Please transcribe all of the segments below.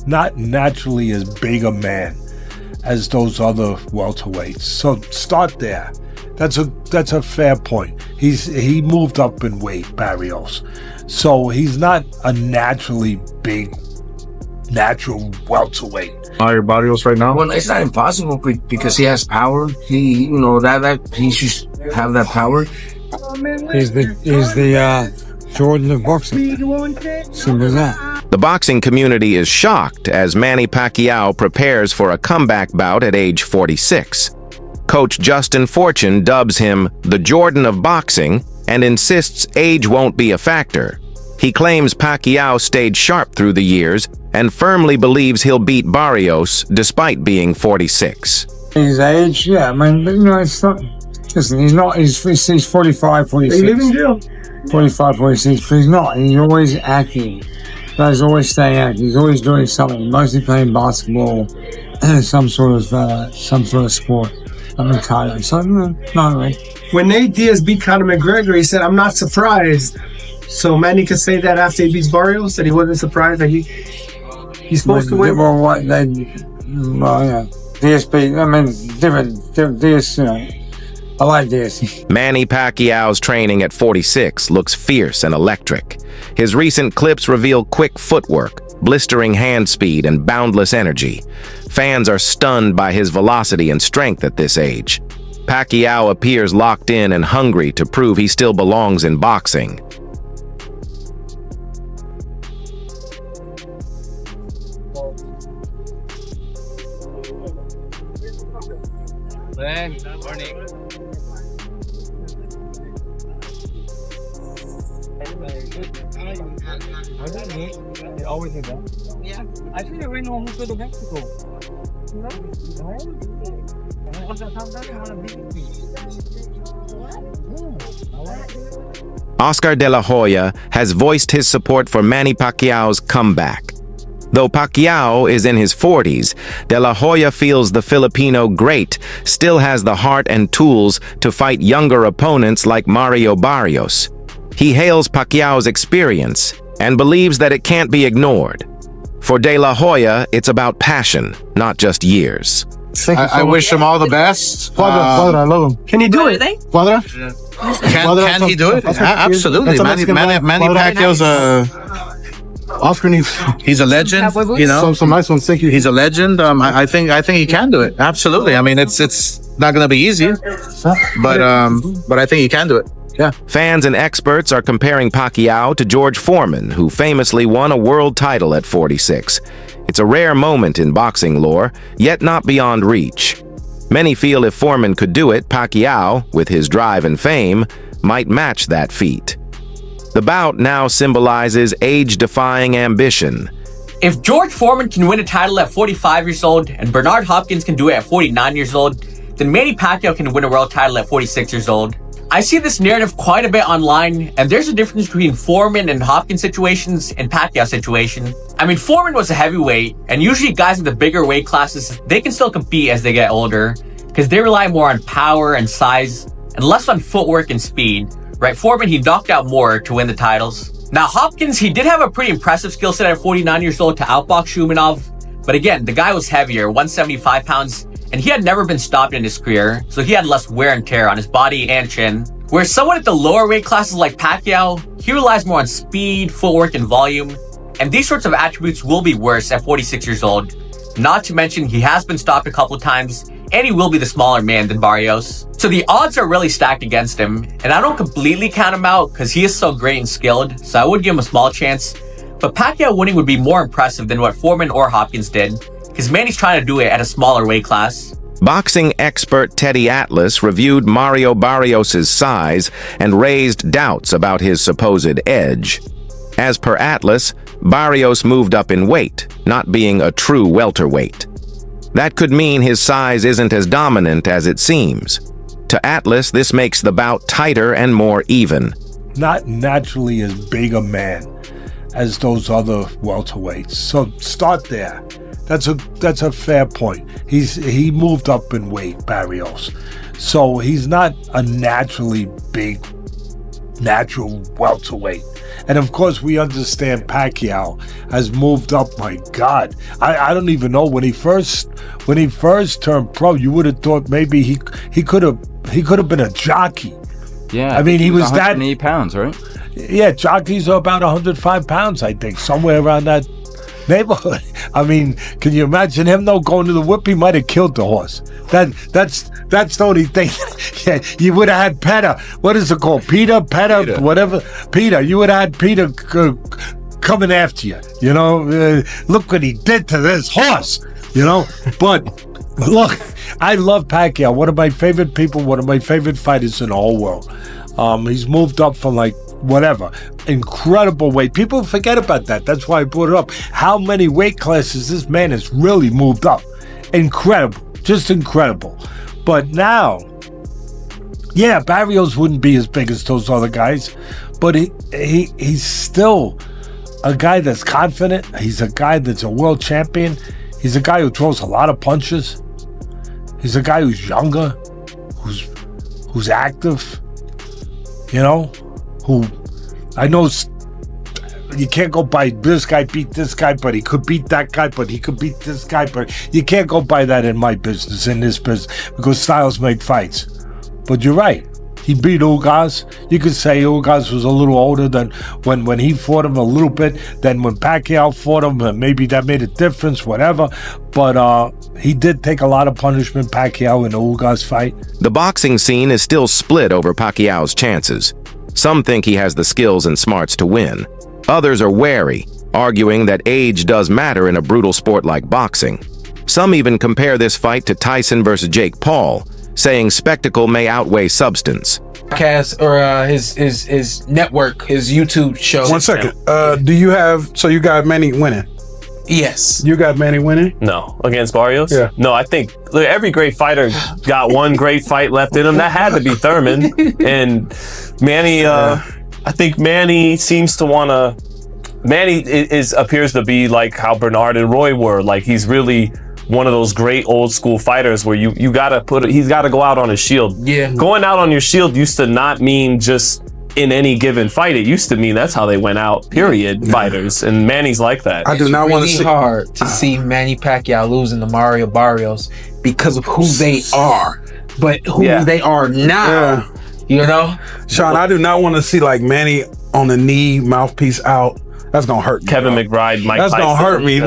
not naturally as big a man as those other welterweights. So start there. That's a fair point. He moved up in weight, Barrios. So he's not a naturally big, natural welterweight. Mario Barios right now? Well, it's not impossible because he has power. He, you know, that he should have that power. He's the Jordan of boxing. Simple as that. The boxing community is shocked as Manny Pacquiao prepares for a comeback bout at age 46. Coach Justin Fortune dubs him the Jordan of boxing and insists age won't be a factor. He claims Pacquiao stayed sharp through the years and firmly believes he'll beat Barrios despite being 46. His age, yeah, I mean, you know, it's not. Listen, he's 45, 46. He live in jail. 45, 46, but he's not. He's always active. He's always staying active. He's always doing something. Mostly playing basketball, some sort of sport. I'm retired. So not really. When Nate Diaz beat Conor McGregor, he said, "I'm not surprised." So Manny could say that after he beats Barrios, that he wasn't surprised that he's supposed to win. Well, what they? Well, yeah. DSP. I mean, different. DS. You know, I like this. Manny Pacquiao's training at 46 looks fierce and electric. His recent clips reveal quick footwork, blistering hand speed, and boundless energy. Fans are stunned by his velocity and strength at this age. Pacquiao appears locked in and hungry to prove he still belongs in boxing. They always do that. Yeah. I think they went home to go to Mexico. Oscar De La Hoya has voiced his support for Manny Pacquiao's comeback. Though Pacquiao is in his 40s, De La Hoya feels the Filipino great still has the heart and tools to fight younger opponents like Mario Barios. He hails Pacquiao's experience and believes that it can't be ignored. For De La Hoya, it's about passion, not just years. I wish him all the best. Father, I love him. Can he do it? Father? Can he do it? Absolutely. Manny Pacquiao's Oscar needs. he's a legend. You know, some nice ones. Thank you. he's a legend. I think he can do it. Absolutely. I mean, it's not going to be easy, but I think he can do it. Yeah. Fans and experts are comparing Pacquiao to George Foreman, who famously won a world title at 46. It's a rare moment in boxing lore, yet not beyond reach. Many feel if Foreman could do it, Pacquiao, with his drive and fame, might match that feat. The bout now symbolizes age-defying ambition. If George Foreman can win a title at 45 years old and Bernard Hopkins can do it at 49 years old, then Manny Pacquiao can win a world title at 46 years old. I see this narrative quite a bit online, and there's a difference between Foreman and Hopkins situations and Pacquiao situation. I mean, Foreman was a heavyweight, and usually guys in the bigger weight classes, they can still compete as they get older, because they rely more on power and size, and less on footwork and speed. Right, Foreman, he knocked out more to win the titles. Now, Hopkins, he did have a pretty impressive skill set at 49 years old to outbox Shumenov, but again, the guy was heavier, 175 pounds, and he had never been stopped in his career, so he had less wear and tear on his body and chin. Whereas someone at the lower weight classes like Pacquiao, he relies more on speed, footwork, and volume, and these sorts of attributes will be worse at 46 years old. Not to mention, he has been stopped a couple of times, and he will be the smaller man than Barrios. So the odds are really stacked against him, and I don't completely count him out because he is so great and skilled, so I would give him a small chance. But Pacquiao winning would be more impressive than what Foreman or Hopkins did, because Manny's trying to do it at a smaller weight class. Boxing expert Teddy Atlas reviewed Mario Barrios' size and raised doubts about his supposed edge. As per Atlas, Barrios moved up in weight, not being a true welterweight. That could mean his size isn't as dominant as it seems. To Atlas, this makes the bout tighter and more even. Not naturally as big a man as those other welterweights. So start there. That's a fair point. He moved up in weight, Barrios. So he's not a naturally big, natural welterweight. And of course, we understand Pacquiao has moved up. My God, I don't even know when he first turned pro. You would have thought maybe he could have been a jockey. Yeah, I mean, he was 108 pounds, right? Yeah, jockeys are about 105 pounds, I think, somewhere around that neighborhood. I mean, can you imagine him though going to the whip? He might have killed the horse. That's the only thing. Yeah, you would have had Petter. What is it called? Peter, whatever. Peter. You would have had Peter coming after you. You know, look what he did to this horse. You know, but look, I love Pacquiao. One of my favorite people. One of my favorite fighters in the whole world. He's moved up from like whatever, incredible weight. People forget about that. That's why I brought it up. How many weight classes this man has really moved up. Incredible. Just incredible. But now, yeah, Barrios wouldn't be as big as those other guys, but he's still a guy that's confident. He's a guy that's a world champion. He's a guy who throws a lot of punches. He's a guy who's younger, who's active, you know, who I know you can't go by this guy beat this guy, but he could beat that guy, but he could beat this guy, but you can't go by that in my business, in this business, because styles make fights. But you're right. He beat Ugas. You could say Ugas was a little older than when he fought him a little bit, than when Pacquiao fought him, and maybe that made a difference, whatever. But he did take a lot of punishment, Pacquiao, in the Ugas fight. The boxing scene is still split over Pacquiao's chances. Some think he has the skills and smarts to win. Others are wary, arguing that age does matter in a brutal sport like boxing. Some even compare this fight to Tyson versus Jake Paul, saying spectacle may outweigh substance. Podcast or his network, his YouTube show. 1 second. So you got Manny winning? Yes. You got Manny winning? No. Against Barrios? Yeah. No, I think look, every great fighter got one great fight left in him. That had to be Thurman. And Manny, I think Manny seems to want to... Manny appears to be like how Bernard and Roy were. Like, he's really one of those great old school fighters where you gotta he's gotta go out on his shield. Yeah. Going out on your shield used to not mean just in any given fight. It used to mean that's how they went out, period, fighters. And Manny's like that. I do not want to see... It's really hard to see Manny Pacquiao losing to Mario Barrios because of who they are. But who they are now, you know? Sean, I do not want to see like Manny on the knee, mouthpiece out. That's gonna hurt me. Kevin McBride, Mike That's Tyson. gonna hurt me.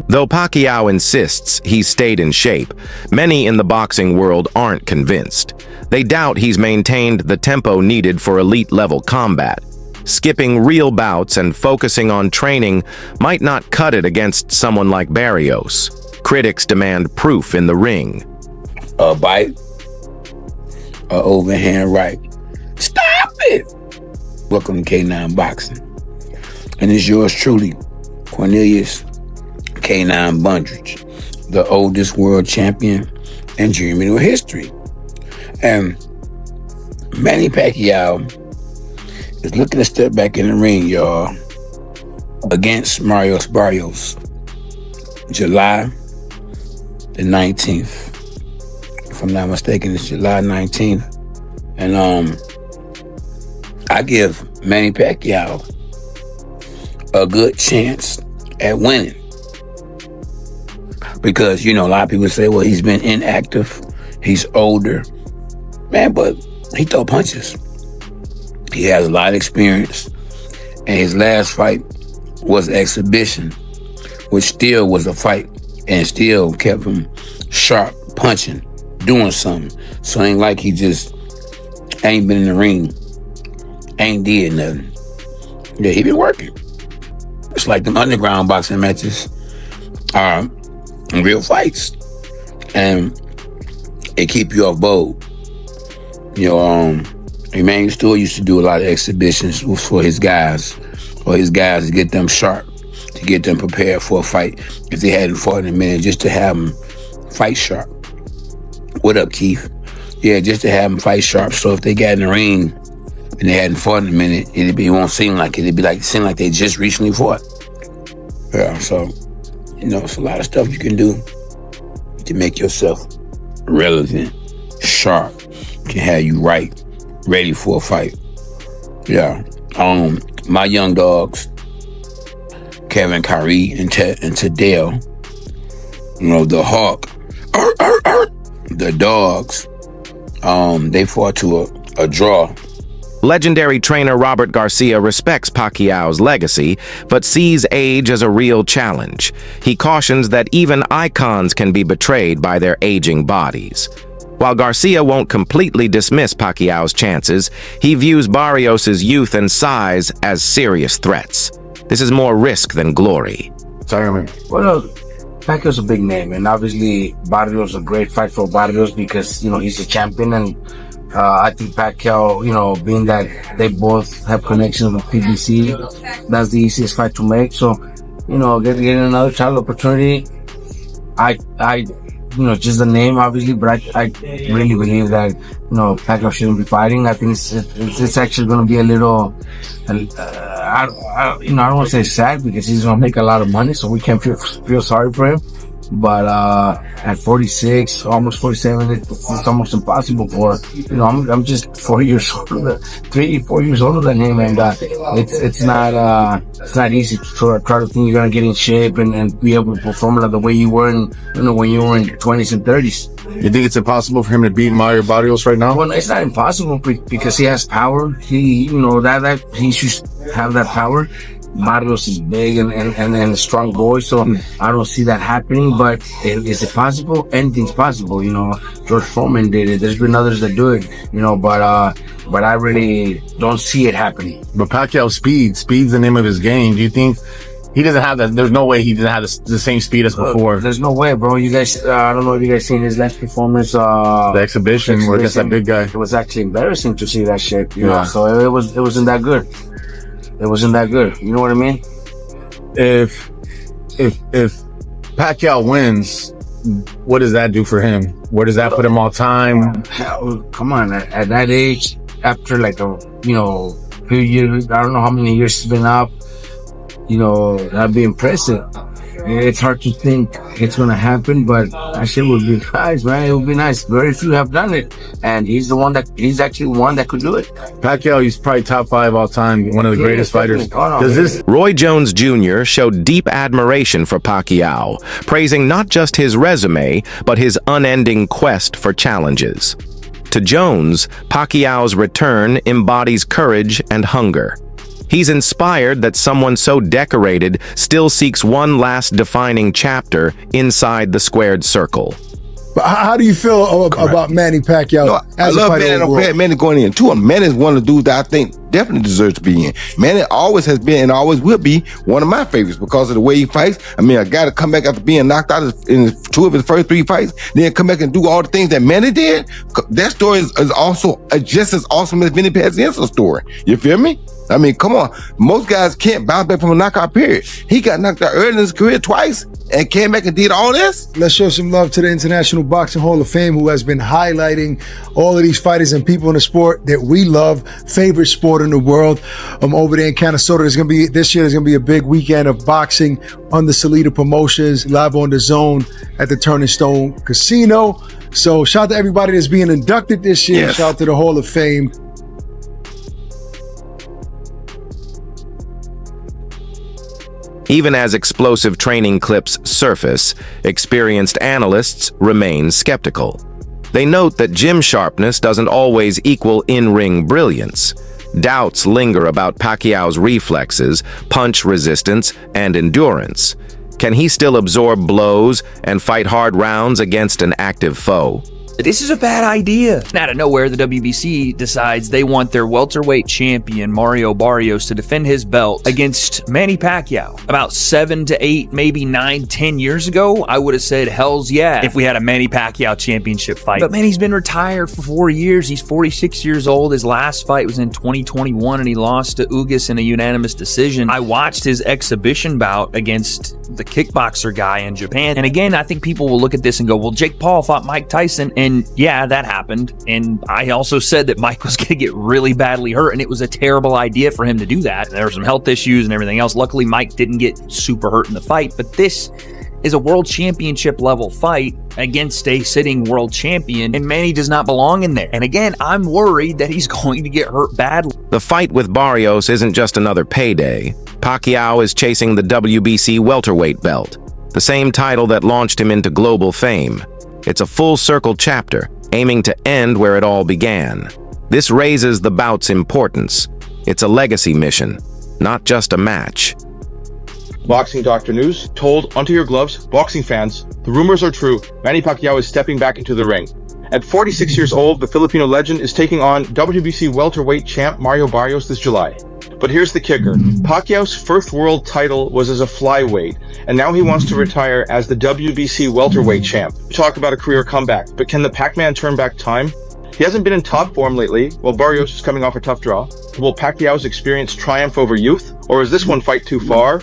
Though Pacquiao insists he's stayed in shape, many in the boxing world aren't convinced. They doubt he's maintained the tempo needed for elite-level combat. Skipping real bouts and focusing on training might not cut it against someone like Barrios. Critics demand proof in the ring. A bite, a overhand right. Stop it! Welcome to K9 Boxing. And it's yours truly, Cornelius K9 Bundridge, the oldest world champion in junior history. And Manny Pacquiao is looking to step back in the ring, y'all, against Mario Barios, July the 19th. If I'm not mistaken, it's July 19th. And I give Manny Pacquiao a good chance at winning. Because, you know, a lot of people say, well, he's been inactive, he's older. Man, but he throw punches. He has a lot of experience. And his last fight was exhibition, which still was a fight and still kept him sharp, punching, doing something. So it ain't like he just ain't been in the ring, ain't did nothing. Yeah, he been working. It's like them underground boxing matches are real fights. And it keep you off bold. You know, Emmanuel Stewart used to do a lot of exhibitions for his guys, to get them sharp, to get them prepared for a fight. If they hadn't fought in a minute, just to have them fight sharp. What up, Keith? Yeah, just to have them fight sharp. So if they got in the ring and they hadn't fought in a minute, it won't seem like it. It'd be like seem like they just recently fought. Yeah, so you know, it's a lot of stuff you can do to make yourself relevant, sharp, can have you right, ready for a fight. Yeah. My young dogs, Kevin, Kyrie, and Tadell, the Hawk, the dogs, they fought to a draw. Legendary trainer Robert Garcia respects Pacquiao's legacy, but sees age as a real challenge. He cautions that even icons can be betrayed by their aging bodies. While Garcia won't completely dismiss Pacquiao's chances, he views Barrios' youth and size as serious threats. This is more risk than glory. Well, Pacquiao's a big name, and obviously Barrios is a great fight for Barrios because, he's a champion, and I think Pacquiao, being that they both have connections with PBC, that's the easiest fight to make. So, getting another title opportunity, just the name, obviously, but I really believe that, Pacquiao shouldn't be fighting. I think it's actually going to be a little, I don't want to say sad because he's going to make a lot of money, so we can't feel sorry for him. But at 46, almost 47, it's almost impossible for, I'm just 4 years older, 4 years older than him, and it's not easy to try to think you're gonna get in shape and be able to perform like the way you were when you were in your 20s and 30s. You think it's impossible for him to beat Mario Barios right now? Well, it's not impossible because he has power. He that he should have that power. Barrios is big and a strong boy, so I don't see that happening. But is it possible? Anything's possible. George Foreman did it. There's been others that do it. But I really don't see it happening. But Pacquiao's speed's the name of his game. Do you think he doesn't have that? There's no way he doesn't have the same speed as before. There's no way, bro. You guys, I don't know if you guys seen his last performance. The exhibition where against that big guy. It was actually embarrassing to see that shit. You know, so it wasn't that good. It wasn't that good. You know what I mean? If Pacquiao wins, what does that do for him? Where does that put him all time? Hell, come on, at that age, after like a few years, I don't know how many years he's been up. That'd be impressive. It's hard to think it's gonna happen, but that shit would be nice, man. It would be nice. Very few have done it, and he's actually one that could do it. Pacquiao, he's probably top 5 all time, one of the greatest fighters. Roy Jones Jr. showed deep admiration for Pacquiao, praising not just his resume, but his unending quest for challenges. To Jones, Pacquiao's return embodies courage and hunger. He's inspired that someone so decorated still seeks one last defining chapter inside the squared circle. But how do you feel about Manny Pacquiao? I love Manny going in too. Manny is one of the dudes that I think definitely deserves to be in. Manny always has been and always will be one of my favorites because of the way he fights. I mean, a guy to come back after being knocked out in 2 of his first 3 fights, then come back and do all the things that Manny did. That story is also just as awesome as Vinny Pazienza's story. You feel me? I mean, come on. Most guys can't bounce back from a knockout period. He got knocked out early in his career twice and came back and did all this. Let's show some love to the International Boxing Hall of Fame, who has been highlighting all of these fighters and people in the sport that we love, favorite sport in the world. Over there in Canastota, this year there's gonna be a big weekend of boxing under Salida Promotions, live on the Zone at the Turning Stone Casino. So shout out to everybody that's being inducted this year. Yes. Shout out to the Hall of Fame. Even as explosive training clips surface, experienced analysts remain skeptical. They note that gym sharpness doesn't always equal in-ring brilliance. Doubts linger about Pacquiao's reflexes, punch resistance, and endurance. Can he still absorb blows and fight hard rounds against an active foe? This is a bad idea. Out of nowhere, the WBC decides they want their welterweight champion, Mario Barios, to defend his belt against Manny Pacquiao. About 7 to 8, maybe 9, 10 years ago, I would have said, hells yeah, if we had a Manny Pacquiao championship fight. But Manny's been retired for 4 years. He's 46 years old. His last fight was in 2021, and he lost to Ugas in a unanimous decision. I watched his exhibition bout against the kickboxer guy in Japan. And again, I think people will look at this and go, well, Jake Paul fought Mike Tyson, and yeah, that happened. And I also said that Mike was going to get really badly hurt, and it was a terrible idea for him to do that. There were some health issues and everything else. Luckily, Mike didn't get super hurt in the fight, but this is a world championship level fight against a sitting world champion, and Manny does not belong in there. And again, I'm worried that he's going to get hurt badly. The fight with Barrios isn't just another payday. Pacquiao is chasing the WBC Welterweight belt, the same title that launched him into global fame. It's a full circle chapter, aiming to end where it all began. This raises the bout's importance. It's a legacy mission, not just a match. Boxing Doctor News told Onto Your Gloves, boxing fans, the rumors are true. Manny Pacquiao is stepping back into the ring. At 46 years old, the Filipino legend is taking on WBC welterweight champ Mario Barios this July. But here's the kicker. Pacquiao's first world title was as a flyweight, and now he wants to retire as the WBC welterweight champ. Talk about a career comeback, but can the Pacman turn back time? He hasn't been in top form lately, while Barrios is coming off a tough draw. Will Pacquiao's experience triumph over youth, or is this one fight too far?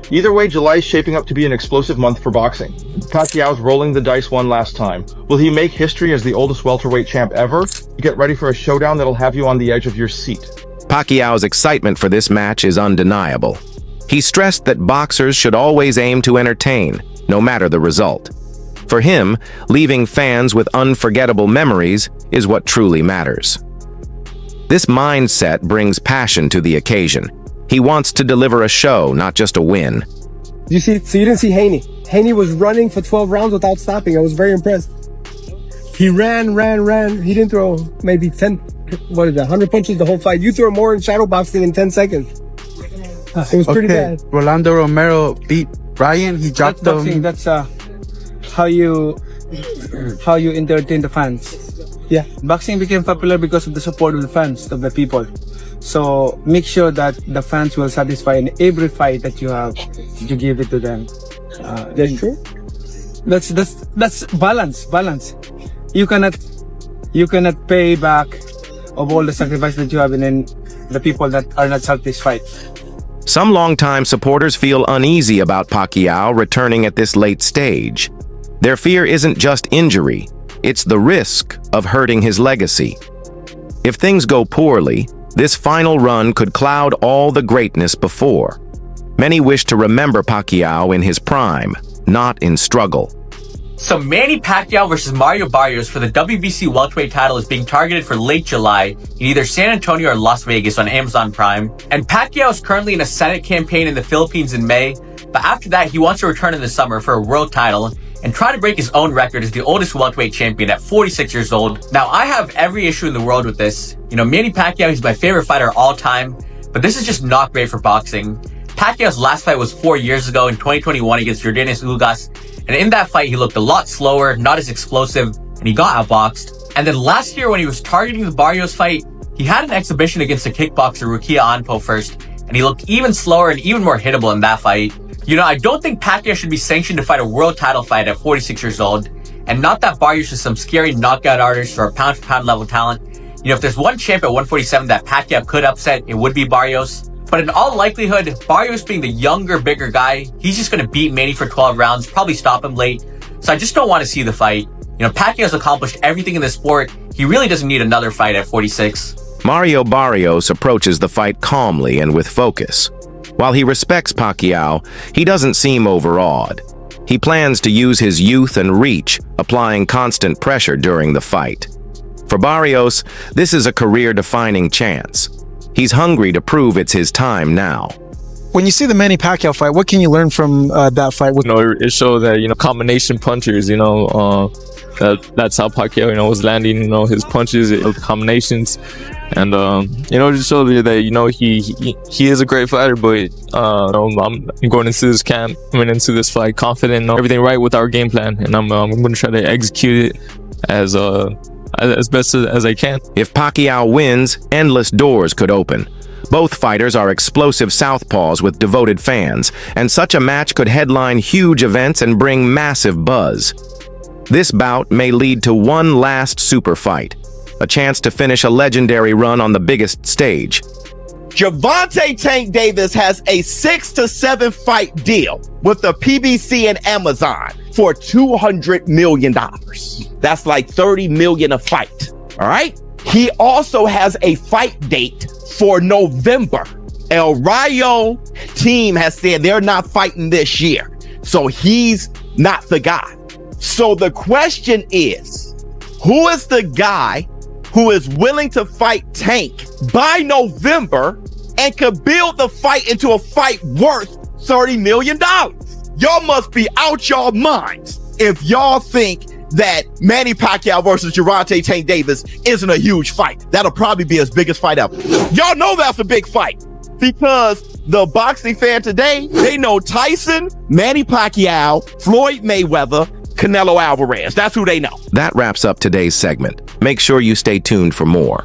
Either way, July is shaping up to be an explosive month for boxing. Pacquiao's rolling the dice one last time. Will he make history as the oldest welterweight champ ever? Get ready for a showdown that'll have you on the edge of your seat. Pacquiao's excitement for this match is undeniable. He stressed that boxers should always aim to entertain, no matter the result. For him, leaving fans with unforgettable memories is what truly matters. This mindset brings passion to the occasion. He wants to deliver a show, not just a win. You see, so you didn't see Haney. Haney was running for 12 rounds without stopping. I was very impressed. He ran. He didn't throw maybe 100 punches the whole fight. You throw more in shadow boxing in 10 seconds. It was pretty bad. Rolando Romero beat Brian. He dropped boxing. That's how you entertain the fans. Yeah, boxing became popular because of the support of the fans, of the people. So make sure that the fans will satisfy in every fight that you have. You give it to them. That's true. That's balance. You cannot pay back of all the sacrifice that you have in the people that are not satisfied. Some longtime supporters feel uneasy about Pacquiao returning at this late stage. Their fear isn't just injury, it's the risk of hurting his legacy. If things go poorly, this final run could cloud all the greatness before. Many wish to remember Pacquiao in his prime, not in struggle. So Manny Pacquiao versus Mario Barios for the WBC Welterweight title is being targeted for late July in either San Antonio or Las Vegas on Amazon Prime. And Pacquiao is currently in a Senate campaign in the Philippines in May, but after that he wants to return in the summer for a world title and try to break his own record as the oldest welterweight champion at 46 years old. Now, I have every issue in the world with this. You know, Manny Pacquiao, he's my favorite fighter of all time, but this is just not great for boxing. Pacquiao's last fight was 4 years ago in 2021 against Jordanis Ugas, and in that fight, he looked a lot slower, not as explosive, and he got outboxed. And then last year when he was targeting the Barrios fight, he had an exhibition against a kickboxer, Rukia Anpo first, and he looked even slower and even more hittable in that fight. You know, I don't think Pacquiao should be sanctioned to fight a world title fight at 46 years old, and not that Barrios is some scary knockout artist or a pound-for-pound level talent. You know, if there's one champ at 147 that Pacquiao could upset, it would be Barrios. But in all likelihood, Barrios being the younger, bigger guy, he's just going to beat Manny for 12 rounds, probably stop him late. So I just don't want to see the fight. You know, Pacquiao's accomplished everything in the sport. He really doesn't need another fight at 46. Mario Barios approaches the fight calmly and with focus. While he respects Pacquiao, he doesn't seem overawed. He plans to use his youth and reach, applying constant pressure during the fight. For Barrios, this is a career-defining chance. He's hungry to prove it's his time now. When you see the Manny Pacquiao fight, what can you learn from that fight? You know, it showed that, combination punchers, that's how Pacquiao, was landing, his punches, combinations. And, just showed me that, he is a great fighter, but, I'm going into this camp, into this fight, confident, everything right with our game plan. And I'm going to try to execute it as best as I can. If Pacquiao wins, endless doors could open. Both fighters are explosive southpaws with devoted fans, and such a match could headline huge events and bring massive buzz. This bout may lead to one last super fight, a chance to finish a legendary run on the biggest stage. Gervonta Tank Davis has a 6 to 7 fight deal with the PBC and Amazon for $200 million. That's like $30 million a fight. All right. He also has a fight date for November. El Rayo team has said they're not fighting this year. So he's not the guy. So the question is, who is the guy who is willing to fight Tank by November and could build the fight into a fight worth $30 million? Y'all must be out y'all minds if y'all think that Manny Pacquiao versus Gervonta Tank Davis isn't a huge fight. That'll probably be his biggest fight ever. Y'all know that's a big fight because the boxing fan today, they know Tyson, Manny Pacquiao, Floyd Mayweather, Canelo Alvarez. That's who they know. That wraps up today's segment. Make sure you stay tuned for more.